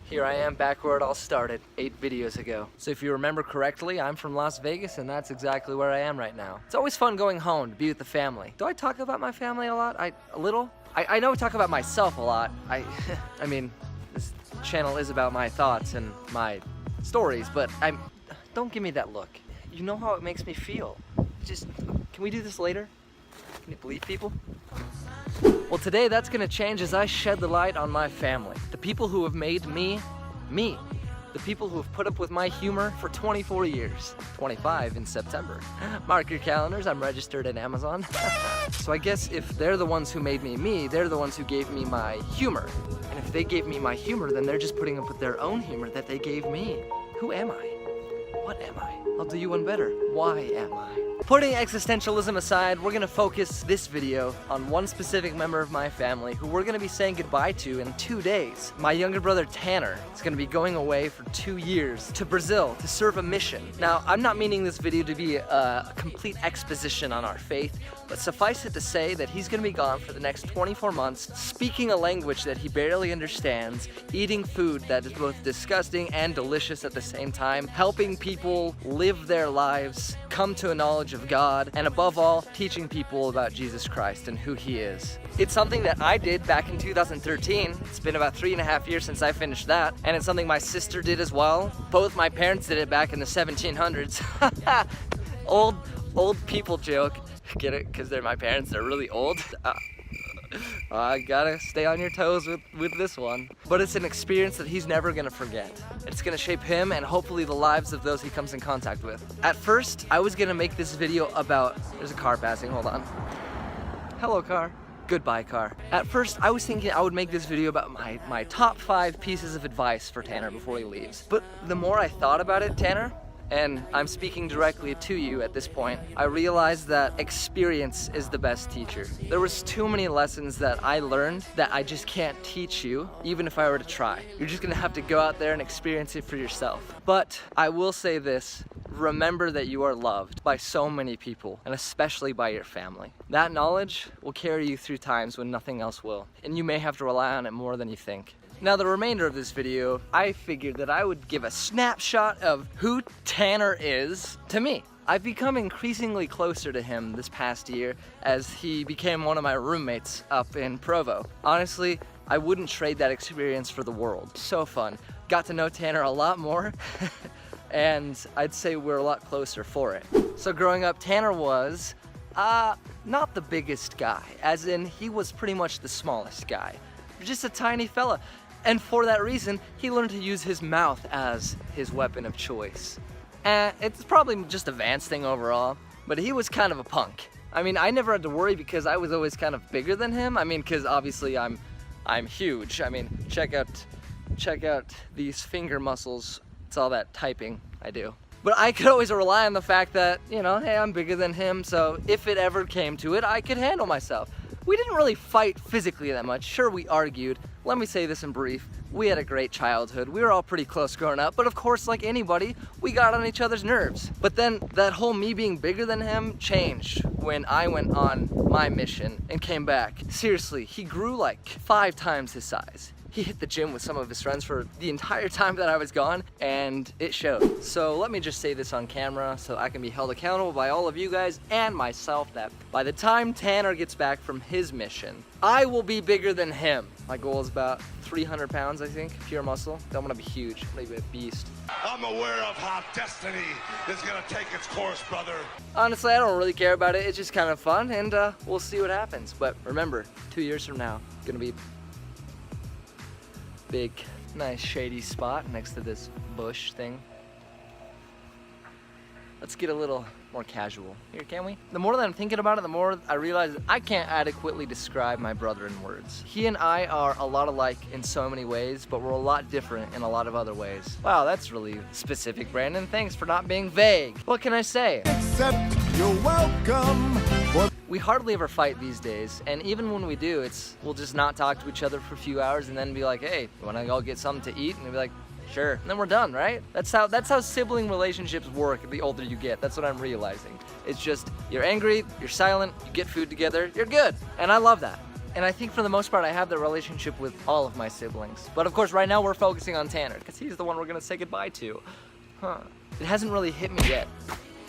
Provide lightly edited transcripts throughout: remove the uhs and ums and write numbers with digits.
Here I am back where it all started, 8 videos ago. So if you remember correctly, I'm from Las Vegas and that's exactly where I am right now. It's always fun going home to be with the family. Do I talk about my family a lot? A little? I know I talk about myself a lot. I mean, this channel is about my thoughts and my stories, but don't give me that look. You know how it makes me feel. Just, can we do this later? Can you believe people? Well, today that's gonna change as I shed the light on my family. The people who have made me, me. The people who have put up with my humor for 24 years. 25 in September. Mark your calendars, I'm registered at Amazon. So I guess if they're the ones who made me me, they're the ones who gave me my humor. And if they gave me my humor, then they're just putting up with their own humor that they gave me. Who am I? What am I? I'll do you one better. Why am I? Putting existentialism aside, we're gonna focus this video on one specific member of my family who we're gonna be saying goodbye to in 2 days. My younger brother Tanner is gonna be going away for 2 years to Brazil to serve a mission. Now, I'm not meaning this video to be a complete exposition on our faith, but suffice it to say that he's gonna be gone for the next 24 months, speaking a language that he barely understands, eating food that is both disgusting and delicious at the same time, helping people live their lives, come to a knowledge of God, and above all, teaching people about Jesus Christ and who he is. It's something that I did back in 2013. It's been about 3.5 years since I finished that, and it's something my sister did as well. Both my parents did it back in the 1700s. Old people joke. Get it? Because they're my parents, they're really old. I gotta stay on your toes with this one. But it's an experience that he's never gonna forget. It's gonna shape him and hopefully the lives of those he comes in contact with. At first, I was gonna make this video about, there's a car passing, hold on. Hello car. Goodbye car. At first, I was thinking I would make this video about my top 5 pieces of advice for Tanner before he leaves. But the more I thought about it, Tanner, and I'm speaking directly to you at this point, I realized that experience is the best teacher. There was too many lessons that I learned that I just can't teach you, even if I were to try. You're just gonna have to go out there and experience it for yourself. But I will say this, remember that you are loved by so many people, and especially by your family. That knowledge will carry you through times when nothing else will, and you may have to rely on it more than you think. Now, the remainder of this video, I figured that I would give a snapshot of who Tanner is to me. I've become increasingly closer to him this past year as he became one of my roommates up in Provo. Honestly, I wouldn't trade that experience for the world. So fun. Got to know Tanner a lot more, and I'd say we're a lot closer for it. So growing up, Tanner was, not the biggest guy, as in he was pretty much the smallest guy. Just a tiny fella. And for that reason, he learned to use his mouth as his weapon of choice. It's probably just a Vance thing overall, but he was kind of a punk. I mean, I never had to worry because I was always kind of bigger than him. I mean, because obviously I'm huge. I mean, check out these finger muscles. It's all that typing I do. But I could always rely on the fact that, you know, hey, I'm bigger than him, so if it ever came to it, I could handle myself. We didn't really fight physically that much. Sure, we argued. Let me say this in brief. We had a great childhood. We were all pretty close growing up, but of course, like anybody, we got on each other's nerves. But then that whole me being bigger than him changed when I went on my mission and came back. Seriously, he grew like 5 times his size. He hit the gym with some of his friends for the entire time that I was gone, and it showed. So let me just say this on camera so I can be held accountable by all of you guys and myself that by the time Tanner gets back from his mission, I will be bigger than him. My goal is about 300 pounds, I think, pure muscle. Don't want to be huge, maybe a beast. I'm aware of how destiny is gonna take its course, brother. Honestly, I don't really care about it. It's just kind of fun, and we'll see what happens. But remember, 2 years from now, gonna be big, nice shady spot next to this bush thing. Let's get a little more casual here, can we? The more that I'm thinking about it, the more I realize that I can't adequately describe my brother in words. He and I are a lot alike in so many ways, but we're a lot different in a lot of other ways. Wow, that's really specific, Brandon. Thanks for not being vague. What can I say? Except you're welcome. We hardly ever fight these days, and even when we do, we'll just not talk to each other for a few hours and then be like, hey, you wanna go get something to eat? And they'll be like, sure. And then we're done, right? That's how sibling relationships work the older you get. That's what I'm realizing. It's just, you're angry, you're silent, you get food together, you're good. And I love that. And I think for the most part, I have the relationship with all of my siblings. But of course, right now we're focusing on Tanner, because he's the one we're gonna say goodbye to. It hasn't really hit me yet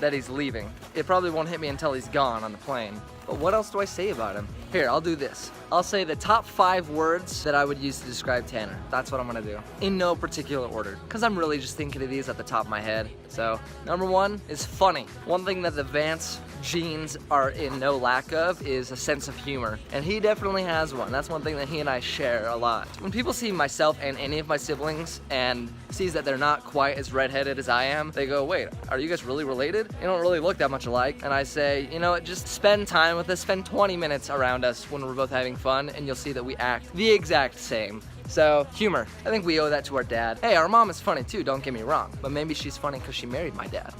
that he's leaving. It probably won't hit me until he's gone on the plane. But what else do I say about him? Here, I'll do this. I'll say the top 5 words that I would use to describe Tanner. That's what I'm gonna do. In no particular order, because I'm really just thinking of these at the top of my head. So, number 1 is funny. One thing that the Vance genes are in no lack of is a sense of humor. And he definitely has one. That's one thing that he and I share a lot. When people see myself and any of my siblings and sees that they're not quite as redheaded as I am, they go, wait, are you guys really related? You don't really look that much alike. And I say, you know what, just spend time with us, spend 20 minutes around us when we're both having fun, and you'll see that we act the exact same. So, humor. I think we owe that to our dad. Hey, our mom is funny too, don't get me wrong. But maybe she's funny because she married my dad.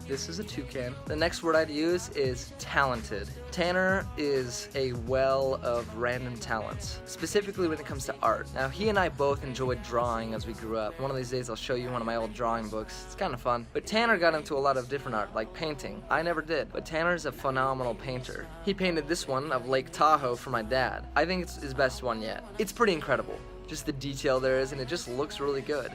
This is a toucan. The next word I'd use is talented. Tanner is a well of random talents, specifically when it comes to art. Now, he and I both enjoyed drawing as we grew up. One of these days I'll show you one of my old drawing books. It's kind of fun. But Tanner got into a lot of different art, like painting. I never did, but Tanner's a phenomenal painter. He painted this one of Lake Tahoe for my dad. I think it's his best one yet. It's pretty incredible, just the detail there is, and it just looks really good.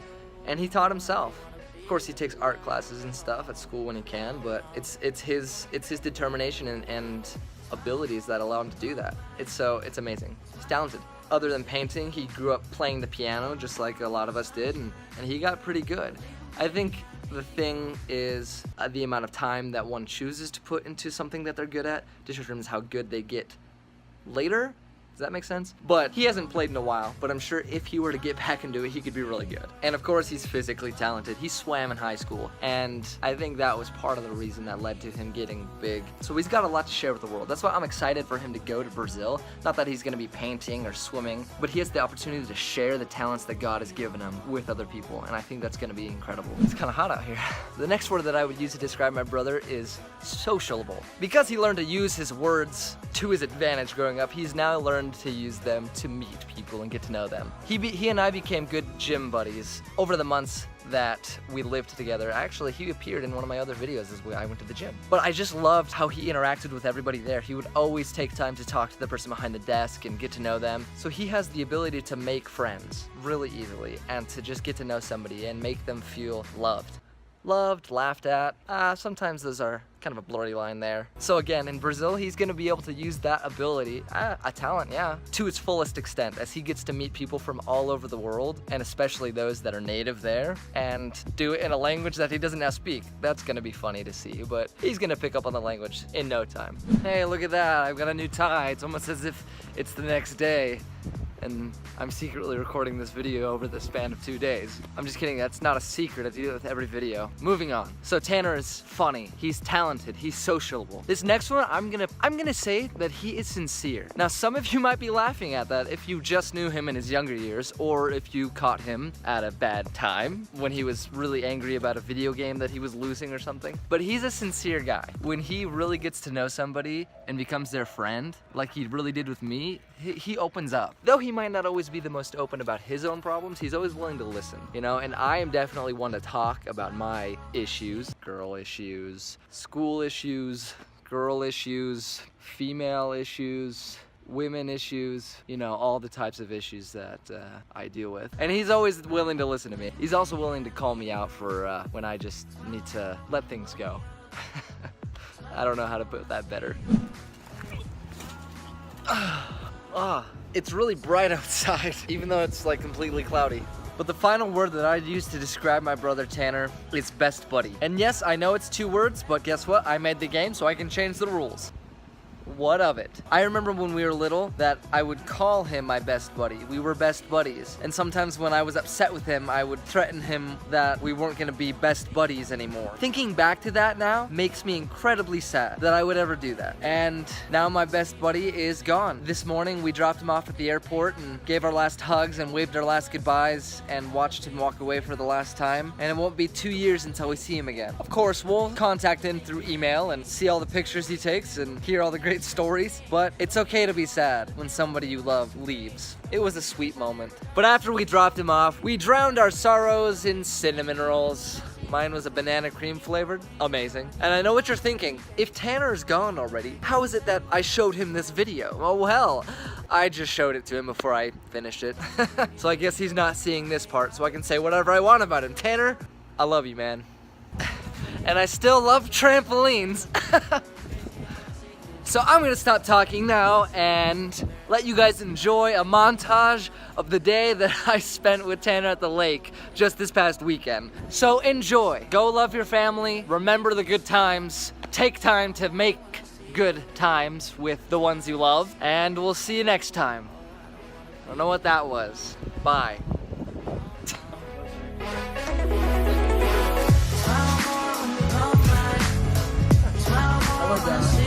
And he taught himself. Of course, he takes art classes and stuff at school when he can, but it's his determination and abilities that allow him to do that. It's amazing. He's talented. Other than painting, he grew up playing the piano just like a lot of us did, and he got pretty good. I think the thing is the amount of time that one chooses to put into something that they're good at determines how good they get later. Does that make sense? But he hasn't played in a while, but I'm sure if he were to get back into it, he could be really good. And of course, he's physically talented. He swam in high school, and I think that was part of the reason that led to him getting big. So he's got a lot to share with the world. That's why I'm excited for him to go to Brazil. Not that he's gonna be painting or swimming, but he has the opportunity to share the talents that God has given him with other people, and I think that's gonna be incredible. It's kinda hot out here. The next word that I would use to describe my brother is sociable. Because he learned to use his words to his advantage growing up, he's now learned to use them to meet people and get to know them. He and I became good gym buddies over the months that we lived together. Actually, he appeared in one of my other videos as I went to the gym. But I just loved how he interacted with everybody there. He would always take time to talk to the person behind the desk and get to know them. So he has the ability to make friends really easily and to just get to know somebody and make them feel loved. Loved, laughed at. Sometimes those are kind of a blurry line there. So again, in Brazil, he's gonna be able to use that ability, a talent, yeah, to its fullest extent as he gets to meet people from all over the world, and especially those that are native there, and do it in a language that he doesn't now speak. That's gonna be funny to see, but he's gonna pick up on the language in no time. Hey, look at that, I've got a new tie. It's almost as if it's the next day. And I'm secretly recording this video over the span of 2 days. I'm just kidding, that's not a secret, I do it with every video. Moving on. So Tanner is funny, he's talented, he's sociable. This next one, I'm gonna say that he is sincere. Now, some of you might be laughing at that if you just knew him in his younger years, or if you caught him at a bad time when he was really angry about a video game that he was losing or something. But he's a sincere guy. When he really gets to know somebody and becomes their friend, like he really did with me, he opens up. Though he might not always be the most open about his own problems, he's always willing to listen, you know? And I am definitely one to talk about my issues, girl issues, school issues, girl issues, female issues, women issues, you know, all the types of issues that I deal with. And he's always willing to listen to me. He's also willing to call me out for when I just need to let things go. I don't know how to put that better. It's really bright outside, even though it's like completely cloudy. But the final word that I'd use to describe my brother Tanner is best buddy. And yes, I know it's 2 words, but guess what? I made the game, so I can change the rules. What of it? I remember when we were little that I would call him my best buddy. We were best buddies. And sometimes when I was upset with him, I would threaten him that we weren't gonna be best buddies anymore. Thinking back to that now makes me incredibly sad that I would ever do that. And now my best buddy is gone. This morning we dropped him off at the airport and gave our last hugs and waved our last goodbyes and watched him walk away for the last time. And it won't be 2 years until we see him again. Of course, we'll contact him through email and see all the pictures he takes and hear all the great stories, but it's okay to be sad when somebody you love leaves. It was a sweet moment. But after we dropped him off, we drowned our sorrows in cinnamon rolls. Mine was a banana cream flavored. Amazing. And I know what you're thinking. If Tanner's gone already, how is it that I showed him this video? Oh well, I just showed it to him before I finished it. So I guess he's not seeing this part, so I can say whatever I want about him. Tanner, I love you, man. And I still love trampolines. So I'm gonna stop talking now and let you guys enjoy a montage of the day that I spent with Tanner at the lake just this past weekend. So enjoy. Go love your family. Remember the good times. Take time to make good times with the ones you love. And we'll see you next time. I don't know what that was. Bye. I like that.